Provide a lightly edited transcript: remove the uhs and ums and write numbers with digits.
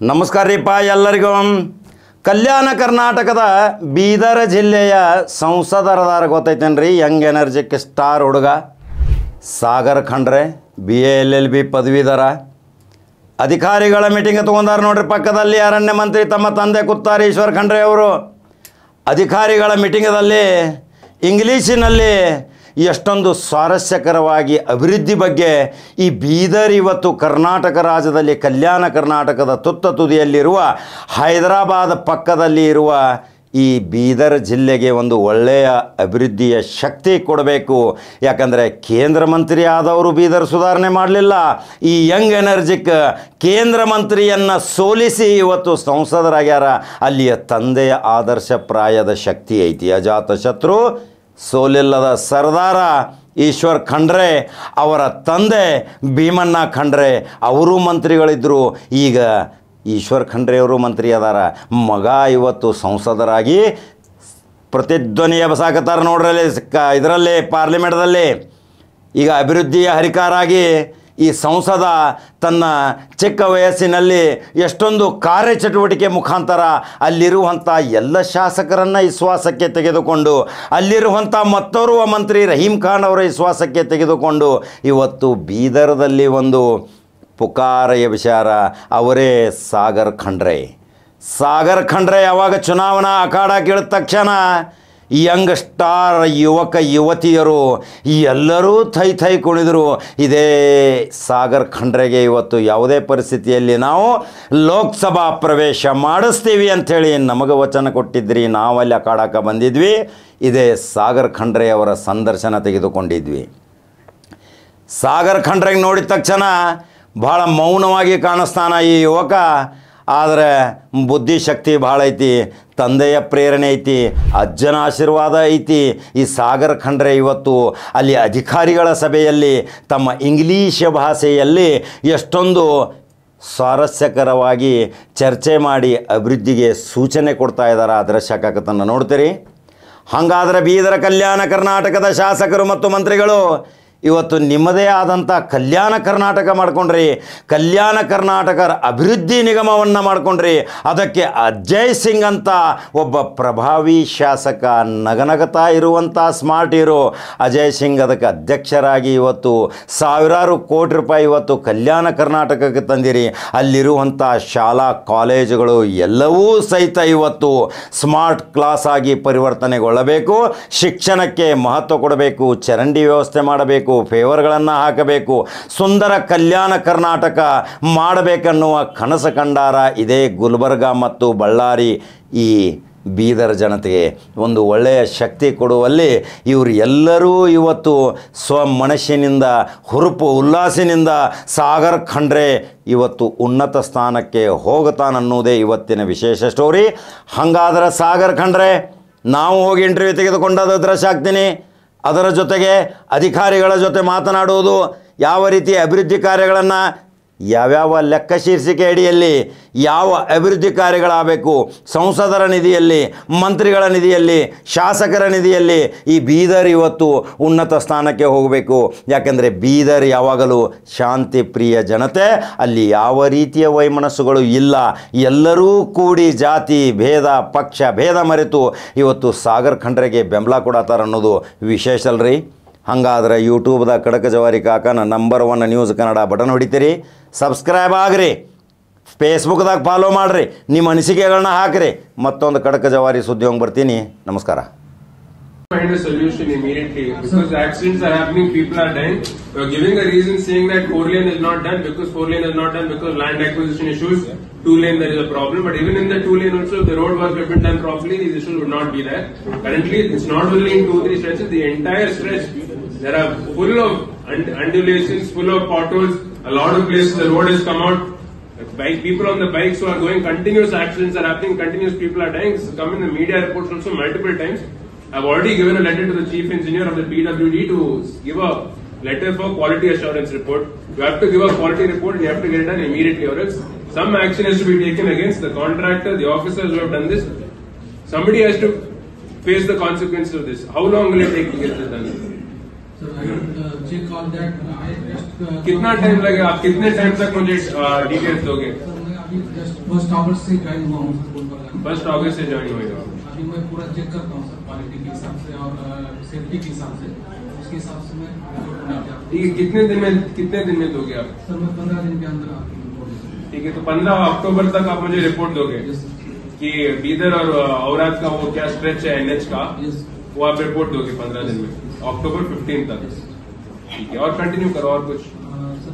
ನಮಸ್ಕಾರ ರೀಪ ಎಲ್ಲರಿಗೂ. ಕಲ್ಯಾಣ ಕರ್ನಾಟಕದ ಬೀದರ್ ಜಿಲ್ಲೆಯ ಸಂಸದರದಾರ ಗೊತ್ತೈತೇನ್ರಿ? ಯಂಗ್ ಎನರ್ಜಿಕ್ ಸ್ಟಾರ್ ಹುಡುಗ ಸಾಗರ್ ಖಂಡ್ರೆ, BA LLB ಪದವೀಧರ. ಅಧಿಕಾರಿಗಳ ಮೀಟಿಂಗ್ ತೊಗೊಂಡಾರ ನೋಡ್ರಿ. ಪಕ್ಕದಲ್ಲಿ ಅರಣ್ಯ ಮಂತ್ರಿ ತಮ್ಮ ತಂದೆ ಕೂತಾರೆ ಈಶ್ವರ್ ಖಂಡ್ರೆ ಅವರು. ಅಧಿಕಾರಿಗಳ ಮೀಟಿಂಗದಲ್ಲಿ ಇಂಗ್ಲೀಷಿನಲ್ಲಿ ಎಷ್ಟೊಂದು ಸ್ವಾರಸ್ಯಕರವಾಗಿ ಅಭಿವೃದ್ಧಿ ಬಗ್ಗೆ ಈ ಬೀದರ್ ಇವತ್ತು ಕರ್ನಾಟಕ ರಾಜ್ಯದಲ್ಲಿ ಕಲ್ಯಾಣ ಕರ್ನಾಟಕದ ತುತ್ತ ತುದಿಯಲ್ಲಿರುವ ಹೈದರಾಬಾದ್ ಪಕ್ಕದಲ್ಲಿ ಇರುವ ಈ ಬೀದರ್ ಜಿಲ್ಲೆಗೆ ಒಂದು ಒಳ್ಳೆಯ ಅಭಿವೃದ್ಧಿಯ ಶಕ್ತಿ ಕೊಡಬೇಕು. ಯಾಕಂದರೆ ಕೇಂದ್ರ ಮಂತ್ರಿ ಆದವರು ಬೀದರ್ ಸುಧಾರಣೆ ಮಾಡಲಿಲ್ಲ. ಈ ಯಂಗ್ ಎನರ್ಜಿಕ್ ಕೇಂದ್ರ ಮಂತ್ರಿಯನ್ನು ಸೋಲಿಸಿ ಇವತ್ತು ಸಂಸದರಾಗ್ಯಾರ. ಅಲ್ಲಿಯ ತಂದೆಯ ಆದರ್ಶಪ್ರಾಯದ ಶಕ್ತಿ ಐತಿ. ಅಜಾತ ಶತ್ರು ಸೋಲಿಲ್ಲದ ಸರ್ದಾರ ಈಶ್ವರ್ ಖಂಡ್ರೆ ಅವರ ತಂದೆ ಭೀಮಣ್ಣ ಖಂಡ್ರೆ ಅವರು ಮಂತ್ರಿಗಳಿದ್ದರು. ಈಗ ಈಶ್ವರ್ ಖಂಡ್ರೆಯವರು ಮಂತ್ರಿ ಅದಾರ. ಮಗ ಇವತ್ತು ಸಂಸದರಾಗಿ ಪ್ರತಿಧ್ವನಿ ಎಬಸಾಕತ್ತಾರ ನೋಡ್ರಲ್ಲಿ ಇದರಲ್ಲಿ ಪಾರ್ಲಿಮೆಂಟ್ದಲ್ಲಿ. ಈಗ ಅಭಿವೃದ್ಧಿಯ ಹರಿಕಾರಾಗಿ ಈ ಸಂಸದ ತನ್ನ ಚಿಕ್ಕ ವಯಸ್ಸಿನಲ್ಲಿ ಎಷ್ಟೊಂದು ಕಾರ್ಯಚಟುವಟಿಕೆ ಮುಖಾಂತರ ಅಲ್ಲಿರುವಂಥ ಎಲ್ಲ ಶಾಸಕರನ್ನು ವಿಶ್ವಾಸಕ್ಕೆ ತೆಗೆದುಕೊಂಡು, ಅಲ್ಲಿರುವಂಥ ಮತ್ತೋರ್ವ ಮಂತ್ರಿ ರಹೀಂ ಖಾನ್ ಅವರ ವಿಶ್ವಾಸಕ್ಕೆ ತೆಗೆದುಕೊಂಡು ಇವತ್ತು ಬೀದರ್ದಲ್ಲಿ ಒಂದು ಪುಕಾರ ಎಬ್ಸ್ಯಾರ. ಅವರೇ ಸಾಗರ್ ಖಂಡ್ರೆ. ಸಾಗರ್ ಖಂಡ್ರೆ ಯಾವಾಗ ಚುನಾವಣಾ ಅಖಾಡ ಕೇಳಿದ ತಕ್ಷಣ ಯಂಗ್ ಸ್ಟಾರ್ ಯುವಕ ಯುವತಿಯರು ಎಲ್ಲರೂ ಥೈ ಕುಣಿದರು. ಇದೇ ಸಾಗರ್ ಖಂಡ್ರೆಗೆ ಇವತ್ತು ಯಾವುದೇ ಪರಿಸ್ಥಿತಿಯಲ್ಲಿ ನಾವು ಲೋಕಸಭಾ ಪ್ರವೇಶ ಮಾಡಿಸ್ತೀವಿ ಅಂಥೇಳಿ ನಮಗೆ ವಚನ ಕೊಟ್ಟಿದ್ರಿ. ನಾವಲ್ಲಿ ಅಖಾಡಕ್ಕೆ ಬಂದಿದ್ವಿ. ಇದೇ ಸಾಗರ್ ಖಂಡ್ರೆ ಅವರ ಸಂದರ್ಶನ ತೆಗೆದುಕೊಂಡಿದ್ವಿ. ಸಾಗರ್ ಖಂಡ್ರೆಗೆ ನೋಡಿದ ತಕ್ಷಣ ಭಾಳ ಮೌನವಾಗಿ ಕಾಣಿಸ್ತಾನ ಈ ಯುವಕ. ಆದರೆ ಬುದ್ಧಿಶಕ್ತಿ ಭಾಳ ಐತಿ, ತಂದೆಯ ಪ್ರೇರಣೆ ಐತಿ, ಅಜ್ಜನ ಆಶೀರ್ವಾದ ಐತಿ. ಈ ಸಾಗರ್ ಖಂಡ್ರೆ ಇವತ್ತು ಅಲ್ಲಿ ಅಧಿಕಾರಿಗಳ ಸಭೆಯಲ್ಲಿ ತಮ್ಮ ಇಂಗ್ಲೀಷ್ ಭಾಷೆಯಲ್ಲಿ ಎಷ್ಟೊಂದು ಸ್ವಾರಸ್ಯಕರವಾಗಿ ಚರ್ಚೆ ಮಾಡಿ ಅಭಿವೃದ್ಧಿಗೆ ಸೂಚನೆ ಕೊಡ್ತಾ ಇದ್ದಾರೆ. ಅದರ ಶಾಖಕತನ್ನು ನೋಡ್ತೀರಿ. ಹಾಗಾದರೆ ಬೀದರ ಕಲ್ಯಾಣ ಕರ್ನಾಟಕದ ಶಾಸಕರು ಮತ್ತು ಮಂತ್ರಿಗಳು ಇವತ್ತು ನಿಮ್ಮದೇ ಆದಂಥ ಕಲ್ಯಾಣ ಕರ್ನಾಟಕ ಮಾಡ್ಕೊಂಡ್ರಿ. ಕಲ್ಯಾಣ ಕರ್ನಾಟಕ ಅಭಿವೃದ್ಧಿ ನಿಗಮವನ್ನು ಮಾಡ್ಕೊಂಡ್ರಿ. ಅದಕ್ಕೆ ಅಜಯ್ ಸಿಂಗ್ ಅಂತ ಒಬ್ಬ ಪ್ರಭಾವಿ ಶಾಸಕ, ನಗನಗತಾ ಇರುವಂಥ ಸ್ಮಾರ್ಟ್ ಹೀರೋ ಅಜಯ್ ಸಿಂಗ್ ಅದಕ್ಕೆ ಅಧ್ಯಕ್ಷರಾಗಿ ಇವತ್ತು ಸಾವಿರಾರು ಕೋಟಿ ರೂಪಾಯಿ ಇವತ್ತು ಕಲ್ಯಾಣ ಕರ್ನಾಟಕಕ್ಕೆ ತಂದಿರಿ. ಅಲ್ಲಿರುವಂಥ ಶಾಲಾ ಕಾಲೇಜುಗಳು ಎಲ್ಲವೂ ಸಹಿತ ಇವತ್ತು ಸ್ಮಾರ್ಟ್ ಕ್ಲಾಸ್ ಆಗಿ ಪರಿವರ್ತನೆಗೊಳ್ಳಬೇಕು. ಶಿಕ್ಷಣಕ್ಕೆ ಮಹತ್ವ ಕೊಡಬೇಕು. ಚರಂಡಿ ವ್ಯವಸ್ಥೆ ಮಾಡಬೇಕು. ಫೇವರ್ಗಳನ್ನು ಹಾಕಬೇಕು. ಸುಂದರ ಕಲ್ಯಾಣ ಕರ್ನಾಟಕ ಮಾಡಬೇಕನ್ನುವ ಕನಸು ಕಂಡಾರ. ಇದೇ ಗುಲ್ಬರ್ಗ ಮತ್ತು ಬಳ್ಳಾರಿ ಈ ಬೀದರ್ ಜನತೆಗೆ ಒಂದು ಒಳ್ಳೆಯ ಶಕ್ತಿ ಕೊಡುವಲ್ಲಿ ಇವರು ಎಲ್ಲರೂ ಇವತ್ತು ಸ್ವಮನಸ್ಸಿನಿಂದ ಹುರುಪು ಉಲ್ಲಾಸಿನಿಂದ ಸಾಗರ್ ಖಂಡ್ರೆ ಇವತ್ತು ಉನ್ನತ ಸ್ಥಾನಕ್ಕೆ ಹೋಗುತ್ತಾನನ್ನುವುದೇ ಇವತ್ತಿನ ವಿಶೇಷ ಸ್ಟೋರಿ. ಹಾಗಾದರೆ ಸಾಗರ್ ಖಂಡ್ರೆ ನಾವು ಹೋಗಿ ಇಂಟರ್ವ್ಯೂ ತೆಗೆದುಕೊಂಡದ್ದು ದೃಶ್ಯ ಹಾಕ್ತೀನಿ. ಅದರ ಜೊತೆಗೆ ಅಧಿಕಾರಿಗಳ ಜೊತೆ ಮಾತನಾಡುವುದು, ಯಾವ ರೀತಿ ಅಭಿವೃದ್ಧಿ ಕಾರ್ಯಗಳನ್ನು ಯಾವ್ಯಾವ ಲೆಕ್ಕ ಶೀರ್ಷಿಕೆ ಅಡಿಯಲ್ಲಿ ಯಾವ ಅಭಿವೃದ್ಧಿ ಕಾರ್ಯಗಳಾಗಬೇಕು, ಸಂಸದರ ನಿಧಿಯಲ್ಲಿ, ಮಂತ್ರಿಗಳ ನಿಧಿಯಲ್ಲಿ, ಶಾಸಕರ ನಿಧಿಯಲ್ಲಿ ಈ ಬೀದರ್ ಇವತ್ತು ಉನ್ನತ ಸ್ಥಾನಕ್ಕೆ ಹೋಗಬೇಕು. ಯಾಕೆಂದರೆ ಬೀದರ್ ಯಾವಾಗಲೂ ಶಾಂತಿ ಪ್ರಿಯ ಜನತೆ. ಅಲ್ಲಿ ಯಾವ ರೀತಿಯ ವೈಮನಸ್ಸುಗಳು ಇಲ್ಲ. ಎಲ್ಲರೂ ಕೂಡಿ ಜಾತಿ ಭೇದ ಪಕ್ಷ ಭೇದ ಮರೆತು ಇವತ್ತು ಸಾಗರ್ ಖಂಡ್ರೆಗೆ ಬೆಂಬಲ ಕೊಡತ್ತಾರ ಅನ್ನೋದು ವಿಶೇಷ ಅಲ್ರಿ. ಹಾಗಾದ್ರೆ ಯೂಟ್ಯೂಬ್ದಾಗ ಖಡಕ ಜವಾರಿ ಕಾಕನ ನಂಬರ್ 1 ನ್ಯೂಸ್ ಕನ್ನಡ ಬಟನ್ ಹೊಡಿತೀರಿ. ಸಬ್ಸ್ಕ್ರೈಬ್ ಆಗ್ರಿ. ಫೇಸ್ಬುಕ್ದಾಗ ಫಾಲೋ ಮಾಡಿರಿ. ನಿಮ್ಮ ಅನಿಸಿಕೆಗಳನ್ನ ಹಾಕಿರಿ. ಮತ್ತೊಂದು ಖಡಕ ಜವಾರಿ ಸುದ್ದಿ ಹೋಗಿ ಬರ್ತೀನಿ. ನಮಸ್ಕಾರ. Find a solution immediately because accidents are happening, people are dying. We are giving a reason saying that 4-lane is not done because 4-lane is not done because land acquisition issues. 2-lane there is a problem, but even in the 2-lane also, if the road was been done properly, these issues would not be there. Currently, it's not only in 2-3 stretches, the entire stretch there are full of undulations, full of potholes. A lot of places the road has come out. People on the bikes who are going, continuous accidents are happening, continuous people are dying. This has come in the media reports also multiple times. I've already given a letter to the chief engineer of the PWD to give a letter for quality assurance report. You have to give a quality report, you have to get it done immediately, or else some action has to be taken against the contractor, the officers who have done this. Somebody has to face the consequences of this. How long will it take to get this done? So I will check on that. कितना time लगेगा? आप कितने time तक मुझे details दोगे? अभी just 1 अगस्त से join हुआ हूँ सर गुलबर्गा में। 1 अगस्त से ज्वाइन हुएगा। अभी मैं पूरा चेक करता हूँ सर क्वालिटी के हिसाब से और सेफ्टी के हिसाब से, उसके हिसाब से मैं report बनाते हैं। ठीक है, कितने दिन में दोगे आप? सर मैं 15 दिन के अंदर आपकी रिपोर्ट दूंगा। ठीक है, तो 15 अक्टूबर तक आप मुझे रिपोर्ट दोगे यस सर, कि बीदर और औराद का वो क्या स्ट्रेच है NH का, यस वो आप रिपोर्ट दोगे 15 दिन में, अक्टूबर 15 तक। ठीक है, और कंटिन्यू करो और कुछ। सर